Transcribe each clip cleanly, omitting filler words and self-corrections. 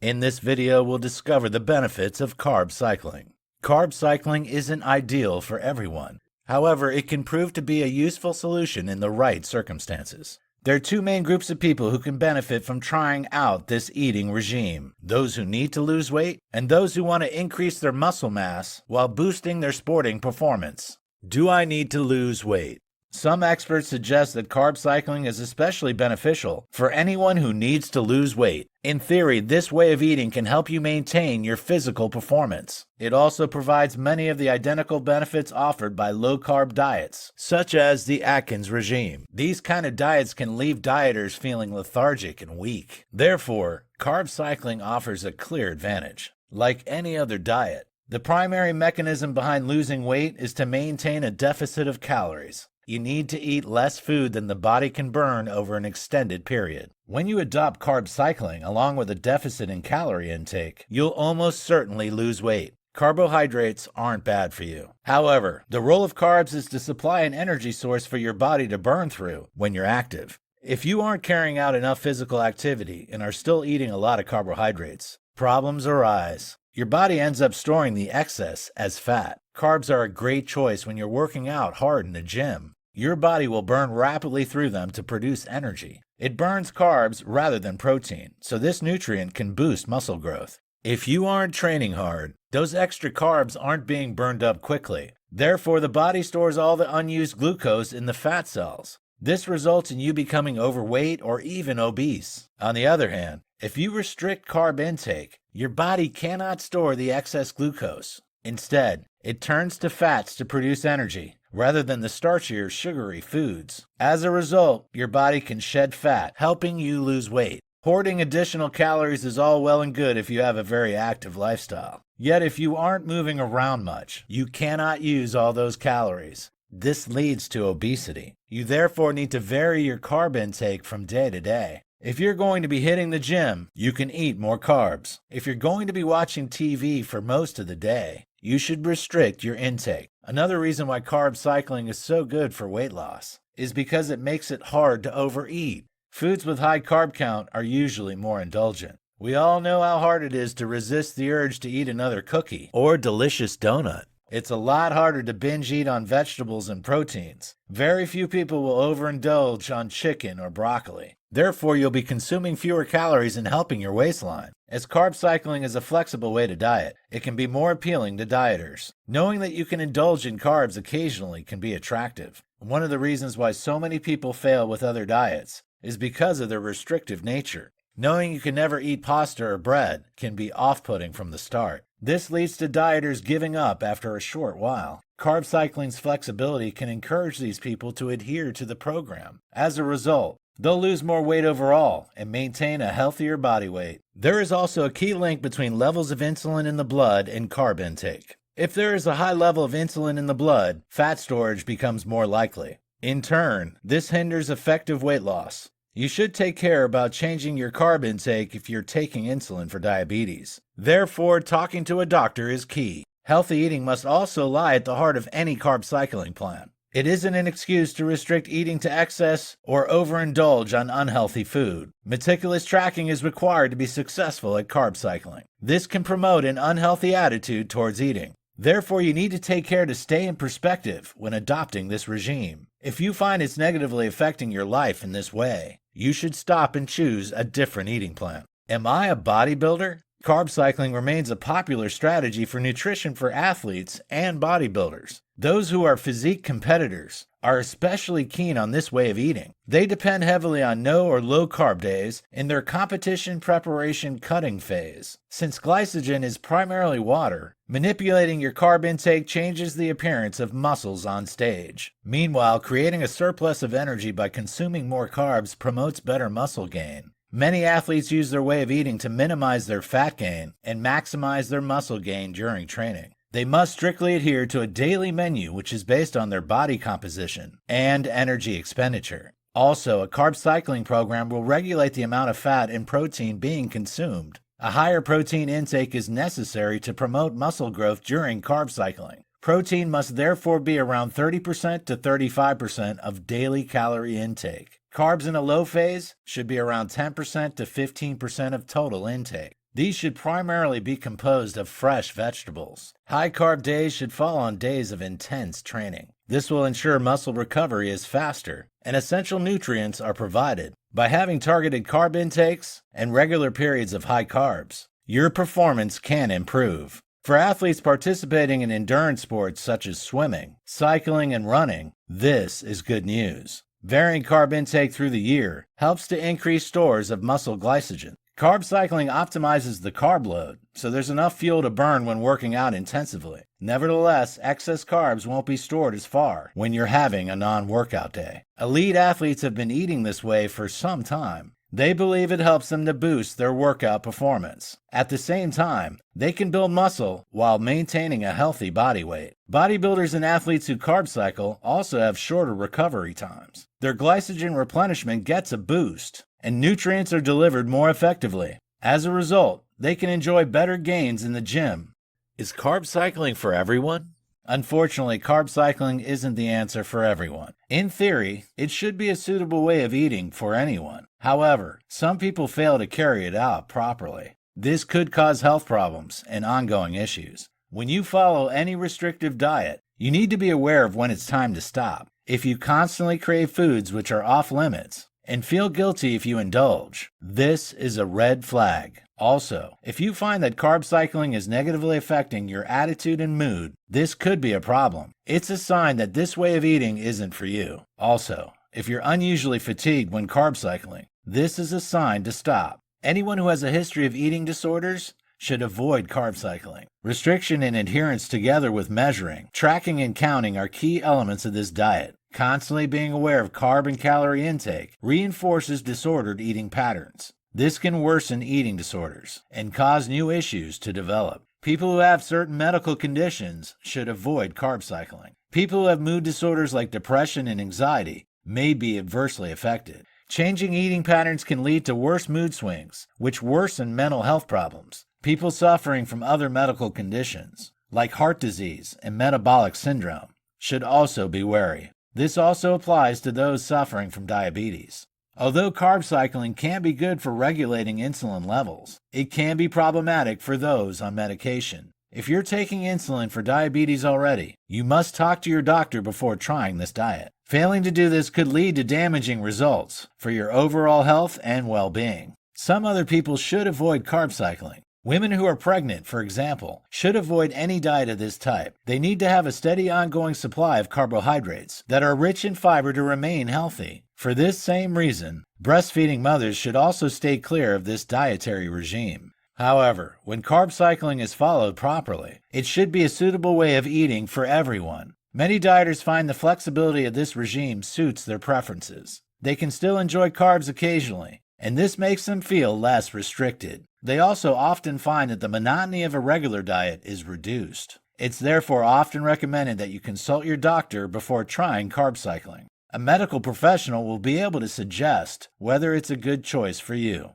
In this video, we'll discover the benefits of carb cycling. Carb cycling isn't ideal for everyone. However, it can prove to be a useful solution in the right circumstances. There are two main groups of people who can benefit from trying out this eating regime: those who need to lose weight and those who want to increase their muscle mass while boosting their sporting performance. Do I need to lose weight? Some experts suggest that carb cycling is especially beneficial for anyone who needs to lose weight. In theory, this way of eating can help you maintain your physical performance. It also provides many of the identical benefits offered by low-carb diets, such as the Atkins regime. These kind of diets can leave dieters feeling lethargic and weak. Therefore, carb cycling offers a clear advantage. Like any other diet, the primary mechanism behind losing weight is to maintain a deficit of calories. You need to eat less food than the body can burn over an extended period. When you adopt carb cycling along with a deficit in calorie intake, you'll almost certainly lose weight. Carbohydrates aren't bad for you. However, the role of carbs is to supply an energy source for your body to burn through when you're active. If you aren't carrying out enough physical activity and are still eating a lot of carbohydrates, problems arise. Your body ends up storing the excess as fat. Carbs are a great choice when you're working out hard in the gym. Your body will burn rapidly through them to produce energy. It burns carbs rather than protein, so this nutrient can boost muscle growth. If you aren't training hard, those extra carbs aren't being burned up quickly. Therefore, the body stores all the unused glucose in the fat cells. This results in you becoming overweight or even obese. On the other hand, if you restrict carb intake, your body cannot store the excess glucose. Instead, it turns to fats to produce energy, rather than the starchier, sugary foods. As a result, your body can shed fat, helping you lose weight. Hoarding additional calories is all well and good if you have a very active lifestyle. Yet if you aren't moving around much, you cannot use all those calories. This leads to obesity. You therefore need to vary your carb intake from day to day. If you're going to be hitting the gym, you can eat more carbs. If you're going to be watching TV for most of the day, you should restrict your intake. Another reason why carb cycling is so good for weight loss is because it makes it hard to overeat. Foods with high carb count are usually more indulgent. We all know how hard it is to resist the urge to eat another cookie or delicious donut. It's a lot harder to binge eat on vegetables and proteins. Very few people will overindulge on chicken or broccoli. Therefore, you'll be consuming fewer calories and helping your waistline. As carb cycling is a flexible way to diet, it can be more appealing to dieters. Knowing that you can indulge in carbs occasionally can be attractive. One of the reasons why so many people fail with other diets is because of their restrictive nature. Knowing you can never eat pasta or bread can be off-putting from the start. This leads to dieters giving up after a short while. Carb cycling's flexibility can encourage these people to adhere to the program. As a result, they'll lose more weight overall and maintain a healthier body weight. There is also a key link between levels of insulin in the blood and carb intake. If there is a high level of insulin in the blood, fat storage becomes more likely. In turn, this hinders effective weight loss. You should take care about changing your carb intake if you're taking insulin for diabetes. Therefore, talking to a doctor is key. Healthy eating must also lie at the heart of any carb cycling plan. It isn't an excuse to restrict eating to excess or overindulge on unhealthy food. Meticulous tracking is required to be successful at carb cycling. This can promote an unhealthy attitude towards eating. Therefore, you need to take care to stay in perspective when adopting this regime. If you find it's negatively affecting your life in this way, you should stop and choose a different eating plan. Am I a bodybuilder? Carb cycling remains a popular strategy for nutrition for athletes and bodybuilders. Those who are physique competitors are especially keen on this way of eating. They depend heavily on no or low carb days in their competition preparation cutting phase. Since glycogen is primarily water, manipulating your carb intake changes the appearance of muscles on stage. Meanwhile, creating a surplus of energy by consuming more carbs promotes better muscle gain. Many athletes use their way of eating to minimize their fat gain and maximize their muscle gain during training. They must strictly adhere to a daily menu which is based on their body composition and energy expenditure. Also, a carb cycling program will regulate the amount of fat and protein being consumed. A higher protein intake is necessary to promote muscle growth during carb cycling. Protein must therefore be around 30% to 35% of daily calorie intake. Carbs in a low phase should be around 10% to 15% of total intake. These should primarily be composed of fresh vegetables. High-carb days should fall on days of intense training. This will ensure muscle recovery is faster, and essential nutrients are provided. By having targeted carb intakes and regular periods of high carbs, your performance can improve. For athletes participating in endurance sports such as swimming, cycling, and running, this is good news. Varying carb intake through the year helps to increase stores of muscle glycogen. Carb cycling optimizes the carb load, so there's enough fuel to burn when working out intensively. Nevertheless, excess carbs won't be stored as far when you're having a non-workout day. Elite athletes have been eating this way for some time. They believe it helps them to boost their workout performance. At the same time, they can build muscle while maintaining a healthy body weight. Bodybuilders and athletes who carb cycle also have shorter recovery times. Their glycogen replenishment gets a boost, and nutrients are delivered more effectively. As a result, they can enjoy better gains in the gym. Is carb cycling for everyone? Unfortunately, carb cycling isn't the answer for everyone. In theory, it should be a suitable way of eating for anyone. However, some people fail to carry it out properly. This could cause health problems and ongoing issues. When you follow any restrictive diet, you need to be aware of when it's time to stop. If you constantly crave foods which are off limits and feel guilty if you indulge, this is a red flag. Also, if you find that carb cycling is negatively affecting your attitude and mood, this could be a problem. It's a sign that this way of eating isn't for you. Also, if you're unusually fatigued when carb cycling, this is a sign to stop. Anyone who has a history of eating disorders should avoid carb cycling. Restriction and adherence together with measuring, tracking, and counting are key elements of this diet. Constantly being aware of carb and calorie intake reinforces disordered eating patterns. This can worsen eating disorders and cause new issues to develop. People who have certain medical conditions should avoid carb cycling. People who have mood disorders like depression and anxiety may be adversely affected. Changing eating patterns can lead to worse mood swings, which worsen mental health problems. People suffering from other medical conditions, like heart disease and metabolic syndrome, should also be wary. This also applies to those suffering from diabetes. Although carb cycling can be good for regulating insulin levels, it can be problematic for those on medication. If you're taking insulin for diabetes already, you must talk to your doctor before trying this diet. Failing to do this could lead to damaging results for your overall health and well-being. Some other people should avoid carb cycling. Women who are pregnant, for example, should avoid any diet of this type. They need to have a steady ongoing supply of carbohydrates that are rich in fiber to remain healthy. For this same reason, breastfeeding mothers should also stay clear of this dietary regime. However, when carb cycling is followed properly, it should be a suitable way of eating for everyone. Many dieters find the flexibility of this regime suits their preferences. They can still enjoy carbs occasionally, and this makes them feel less restricted. They also often find that the monotony of a regular diet is reduced. It's therefore often recommended that you consult your doctor before trying carb cycling. A medical professional will be able to suggest whether it's a good choice for you.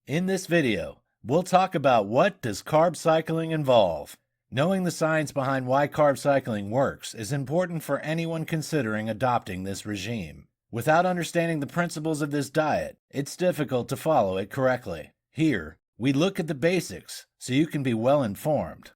In this video, we'll talk about what does carb cycling involve. Knowing the science behind why carb cycling works is important for anyone considering adopting this regime. Without understanding the principles of this diet, it's difficult to follow it correctly. Here, we look at the basics so you can be well informed.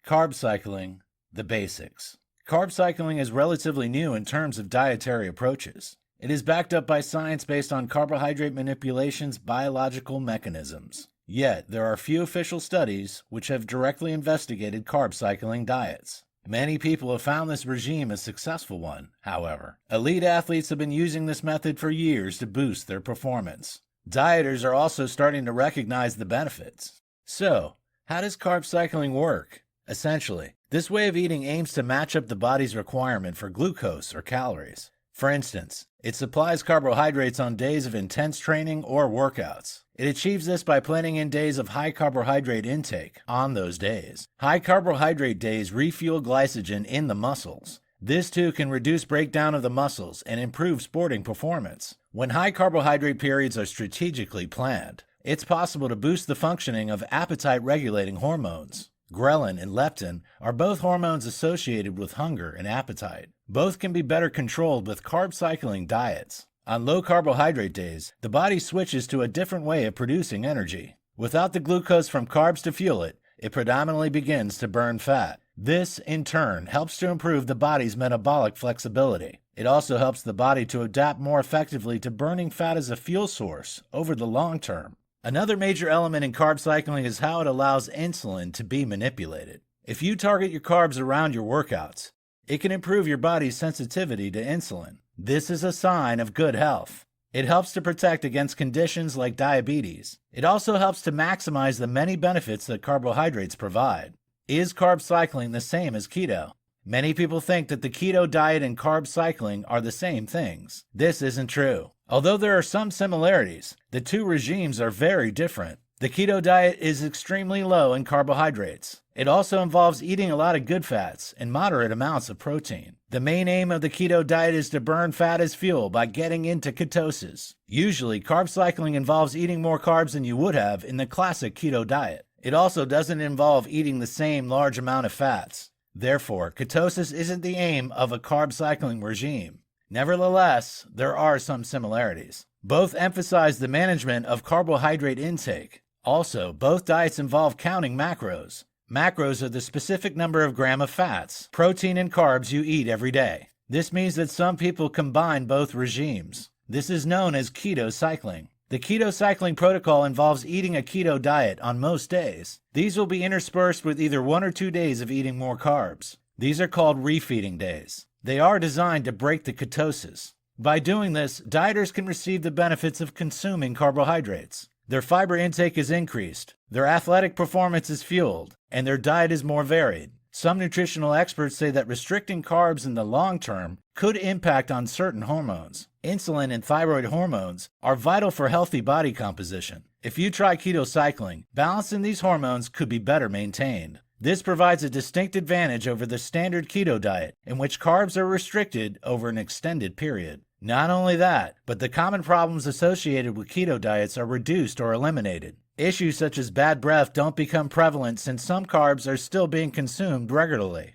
Carb cycling, the basics. Carb cycling is relatively new in terms of dietary approaches. It is backed up by science based on carbohydrate manipulation's biological mechanisms. Yet, there are few official studies which have directly investigated carb cycling diets. Many people have found this regime a successful one, however. Elite athletes have been using this method for years to boost their performance. Dieters are also starting to recognize the benefits. So, how does carb cycling work? Essentially, this way of eating aims to match up the body's requirement for glucose or calories. For instance, it supplies carbohydrates on days of intense training or workouts. It achieves this by planning in days of high carbohydrate intake on those days. High carbohydrate days refuel glycogen in the muscles. This too can reduce breakdown of the muscles and improve sporting performance. When high carbohydrate periods are strategically planned, it's possible to boost the functioning of appetite-regulating hormones. Ghrelin and leptin are both hormones associated with hunger and appetite. Both can be better controlled with carb cycling diets. On low carbohydrate days, the body switches to a different way of producing energy. Without the glucose from carbs to fuel it, it predominantly begins to burn fat. This, in turn, helps to improve the body's metabolic flexibility. It also helps the body to adapt more effectively to burning fat as a fuel source over the long term. Another major element in carb cycling is how it allows insulin to be manipulated. If you target your carbs around your workouts, it can improve your body's sensitivity to insulin. This is a sign of good health. It helps to protect against conditions like diabetes. It also helps to maximize the many benefits that carbohydrates provide. Is carb cycling the same as keto? Many people think that the keto diet and carb cycling are the same things. This isn't true. Although there are some similarities, the two regimes are very different. The keto diet is extremely low in carbohydrates. It also involves eating a lot of good fats and moderate amounts of protein. The main aim of the keto diet is to burn fat as fuel by getting into ketosis. Usually, carb cycling involves eating more carbs than you would have in the classic keto diet. It also doesn't involve eating the same large amount of fats. Therefore, ketosis isn't the aim of a carb cycling regime. Nevertheless, there are some similarities. Both emphasize the management of carbohydrate intake. Also, both diets involve counting macros. Macros are the specific number of grams of fats, protein, and carbs you eat every day. This means that some people combine both regimes. This is known as keto cycling. The keto cycling protocol involves eating a keto diet on most days. These will be interspersed with either 1 or 2 days of eating more carbs. These are called refeeding days. They are designed to break the ketosis. By doing this, dieters can receive the benefits of consuming carbohydrates. Their fiber intake is increased, their athletic performance is fueled, and their diet is more varied. Some nutritional experts say that restricting carbs in the long term could impact on certain hormones. Insulin and thyroid hormones are vital for healthy body composition. If you try keto cycling, balance in these hormones could be better maintained. This provides a distinct advantage over the standard keto diet, in which carbs are restricted over an extended period. Not only that, but the common problems associated with keto diets are reduced or eliminated. Issues such as bad breath don't become prevalent since some carbs are still being consumed regularly.